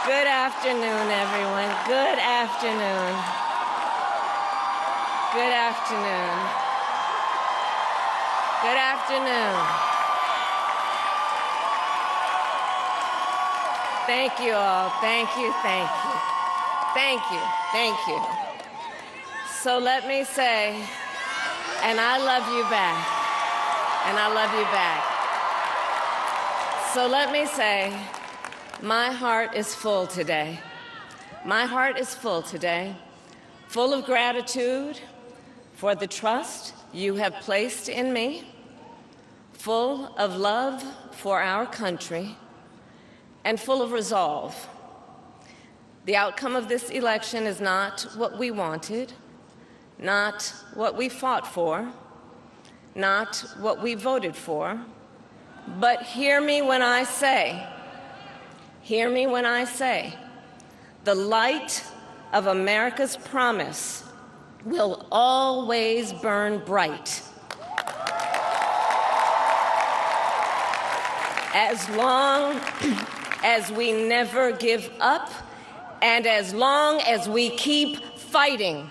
Good afternoon, everyone. Good afternoon. Good afternoon. Good afternoon. Thank you all. Thank you, thank you. Thank you, thank you. So let me say, and I love you back. And I love you back. So let me say, my heart is full today. My heart is full today, full of gratitude for the trust you have placed in me, full of love for our country, and full of resolve. The outcome of this election is not what we wanted, not what we fought for, not what we voted for, but hear me when I say, the light of America's promise will always burn bright. As long as we never give up, and as long as we keep fighting.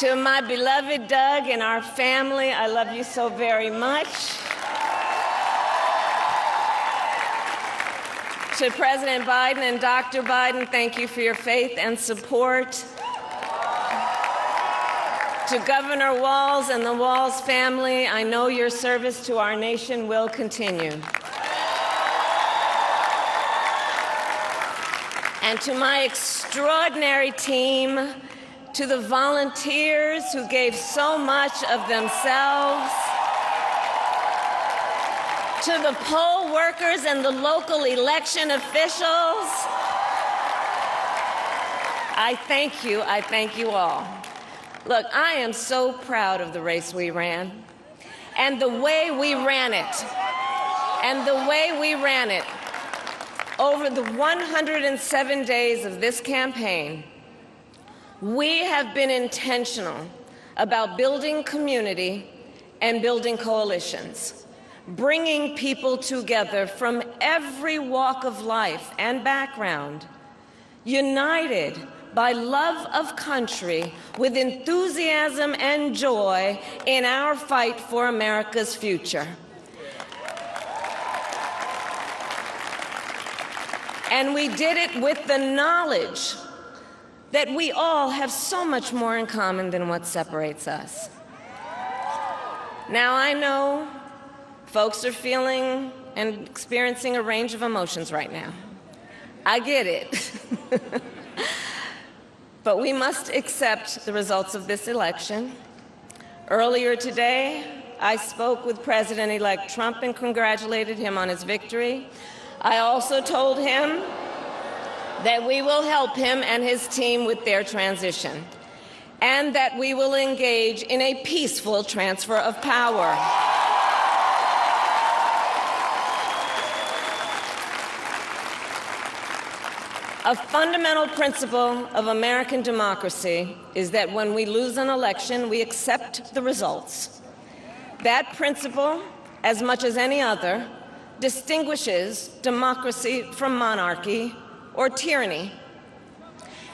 To my beloved Doug and our family, I love you so very much. To President Biden and Dr. Biden, thank you for your faith and support. To Governor Walz and the Walz family, I know your service to our nation will continue. And to my extraordinary team, to the volunteers who gave so much of themselves, to the poll workers and the local election officials, I thank you all. Look, I am so proud of the race we ran, and the way we ran it, over the 107 days of this campaign. We have been intentional about building community and building coalitions, bringing people together from every walk of life and background, united by love of country with enthusiasm and joy in our fight for America's future. And we did it with the knowledge that we all have so much more in common than what separates us. Now, I know folks are feeling and experiencing a range of emotions right now. I get it. But we must accept the results of this election. Earlier today, I spoke with President-elect Trump and congratulated him on his victory. I also told him that we will help him and his team with their transition, and that we will engage in a peaceful transfer of power. A fundamental principle of American democracy is that when we lose an election, we accept the results. That principle, as much as any other, distinguishes democracy from monarchy or tyranny,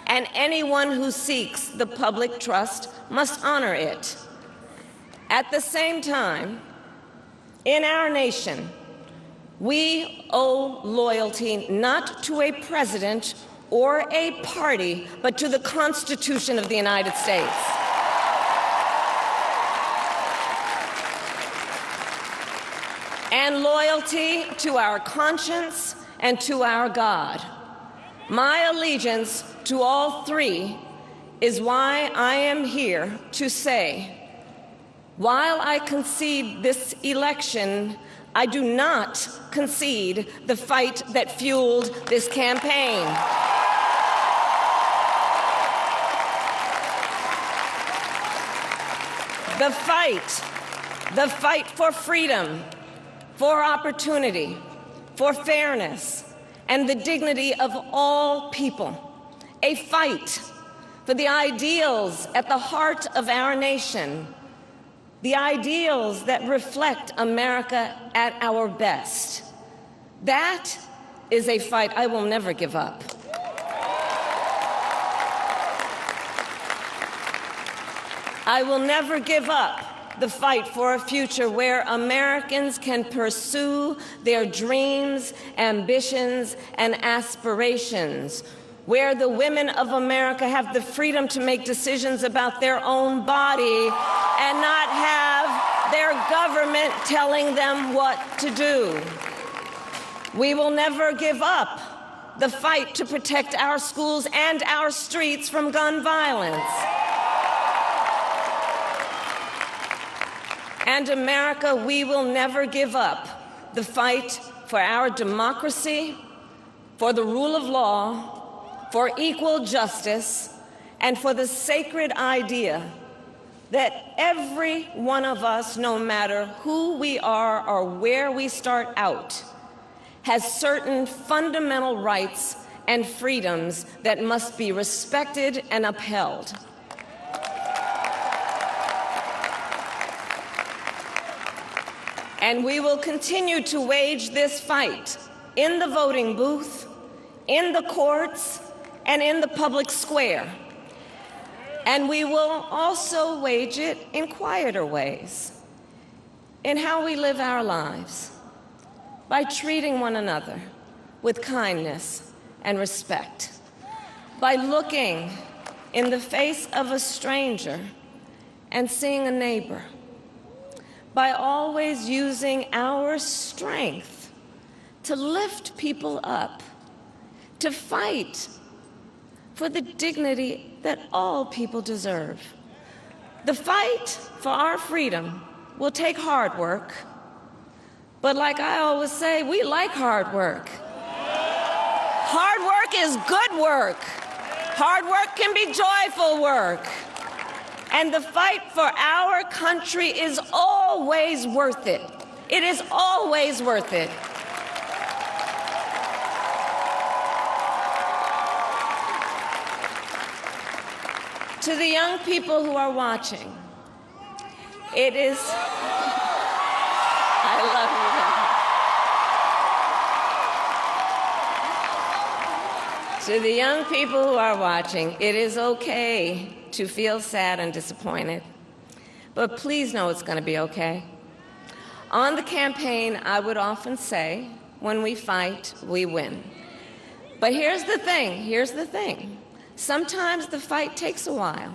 and anyone who seeks the public trust must honor it. At the same time, in our nation, we owe loyalty not to a president or a party, but to the Constitution of the United States. And loyalty to our conscience and to our God. My allegiance to all three is why I am here to say, while I concede this election, I do not concede the fight that fueled this campaign. The fight for freedom, for opportunity, for fairness, and the dignity of all people. A fight for the ideals at the heart of our nation. the ideals that reflect America at our best. That is a fight I will never give up. I will never give up the fight for a future where Americans can pursue their dreams, ambitions, and aspirations, where the women of America have the freedom to make decisions about their own body and not have their government telling them what to do. We will never give up the fight to protect our schools and our streets from gun violence. And America, we will never give up the fight for our democracy, for the rule of law, for equal justice, and for the sacred idea that every one of us, no matter who we are or where we start out, has certain fundamental rights and freedoms that must be respected and upheld. And we will continue to wage this fight in the voting booth, in the courts, and in the public square. And we will also wage it in quieter ways, in how we live our lives, by treating one another with kindness and respect, by looking in the face of a stranger and seeing a neighbor, by always using our strength to lift people up, to fight for the dignity that all people deserve. The fight for our freedom will take hard work, but like I always say, we like hard work. Hard work is good work. Hard work can be joyful work. And the fight for our country is always worth it. It is always worth it. To the young people who are watching, it is... I love you. To the young people who are watching, it is okay to feel sad and disappointed, but please know it's going to be okay. On the campaign, I would often say, when we fight, we win. But here's the thing. Sometimes the fight takes a while.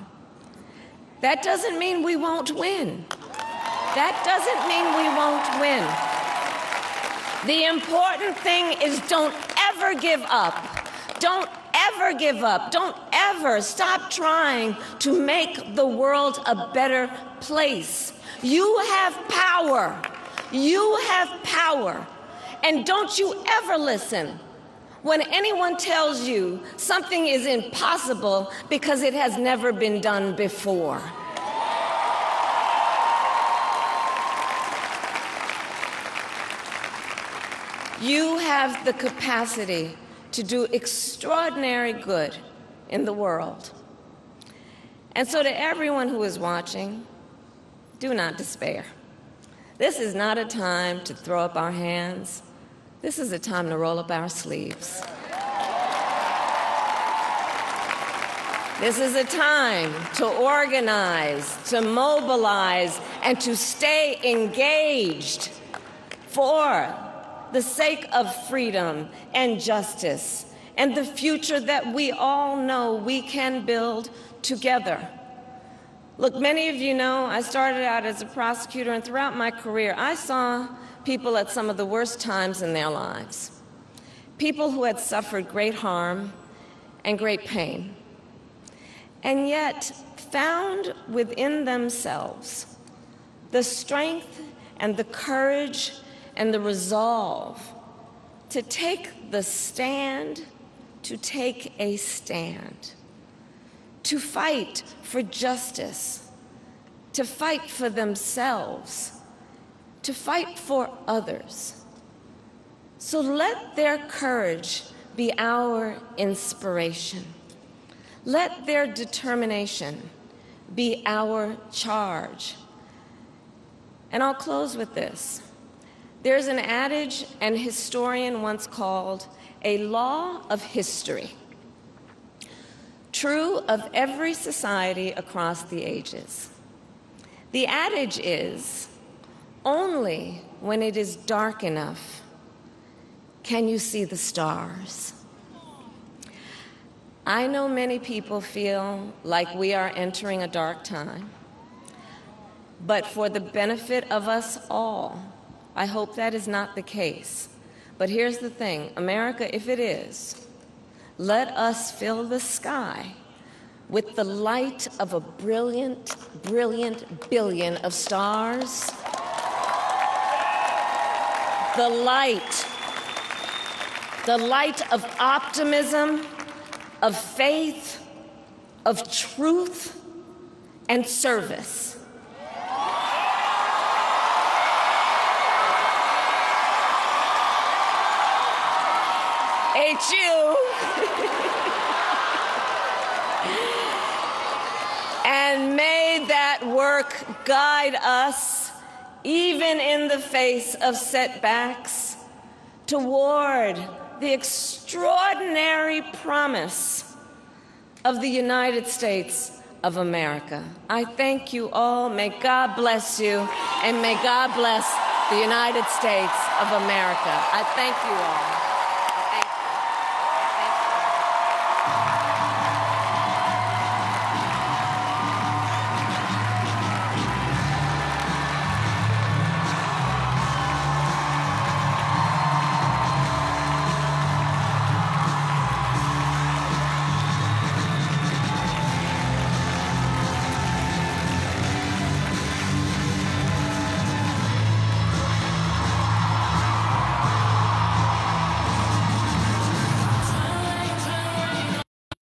That doesn't mean we won't win. That doesn't mean we won't win. The important thing is don't ever give up. Don't ever give up. Don't ever stop trying to make the world a better place. You have power. You have power. And don't you ever listen when anyone tells you something is impossible because it has never been done before. You have the capacity to do extraordinary good in the world. And so to everyone who is watching, do not despair. This is not a time to throw up our hands. This is a time to roll up our sleeves. This is a time to organize, to mobilize, and to stay engaged for the sake of freedom and justice and the future that we all know we can build together. Look, many of you know I started out as a prosecutor, and throughout my career, I saw people at some of the worst times in their lives. People who had suffered great harm and great pain, and yet found within themselves the strength and the courage and the resolve to take the stand, to take a stand, to fight for justice, to fight for themselves, to fight for others. So let their courage be our inspiration. Let their determination be our charge. And I'll close with this. There's an adage an historian once called a law of history, true of every society across the ages. The adage is, only when it is dark enough can you see the stars. I know many people feel like we are entering a dark time, but for the benefit of us all, I hope that is not the case. But here's the thing, America, if it is, let us fill the sky with the light of a brilliant, brilliant billion of stars. The light of optimism, of faith, of truth, and service. HU. And may that work guide us, even in the face of setbacks, toward the extraordinary promise of the United States of America. I thank you all. May God bless you, and may God bless the United States of America. I thank you all.